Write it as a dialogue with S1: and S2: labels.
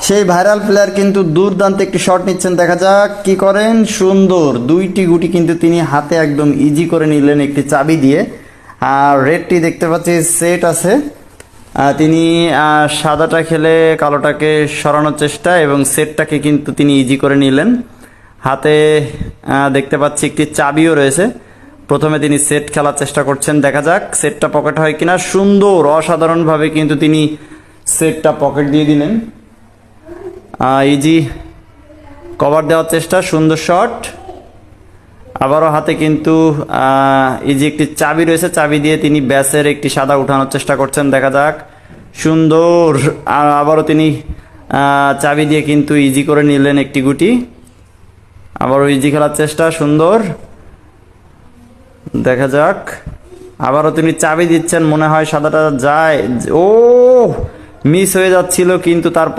S1: সেই viral player কিন্তু দুর্দান্ত একটি শট নিচ্ছেন, দেখা যাক কি করেন। সুন্দর দুইটি গুটি কিন্তু তিনি হাতে একদম ইজি করে নিলেন একটি চাবি দিয়ে। আর রেডটি দেখতে পাচ্ছি সেট আছে, তিনি সাদাটা খেলে কালোটাকে সরানোর চেষ্টা এবং সেটটাকে কিন্তু তিনি ইজি করে নিলেন। হাতে দেখতে পাচ্ছি একটি চাবিও রয়েছে। প্রথমে তিনি সেট খেলার চেষ্টা করছেন, দেখা যাক সেটটা পকেট হয় কিনা। সুন্দর অসাধারণভাবে কিন্তু তিনি সেটটা পকেট দিয়ে দিলেন। ইজি কভার দেওয়ার চেষ্টা, সুন্দর শট। আবারও হাতে কিন্তু ইজি একটি চাবি রয়েছে, চাবি দিয়ে তিনি ব্যাসের একটি সাদা উঠানোর চেষ্টা করছেন, দেখা যাক। সুন্দর, আর আবারও তিনি চাবি দিয়ে কিন্তু ইজি করে নিলেন একটি গুটি। আবারও ইজি খেলার চেষ্টা, সুন্দর, দেখা যাক। আবারও তিনি চাবি দিচ্ছেন, মনে হয় সাদাটা যায়। ও মিস হয়ে যাচ্ছিল কিন্তু তারপর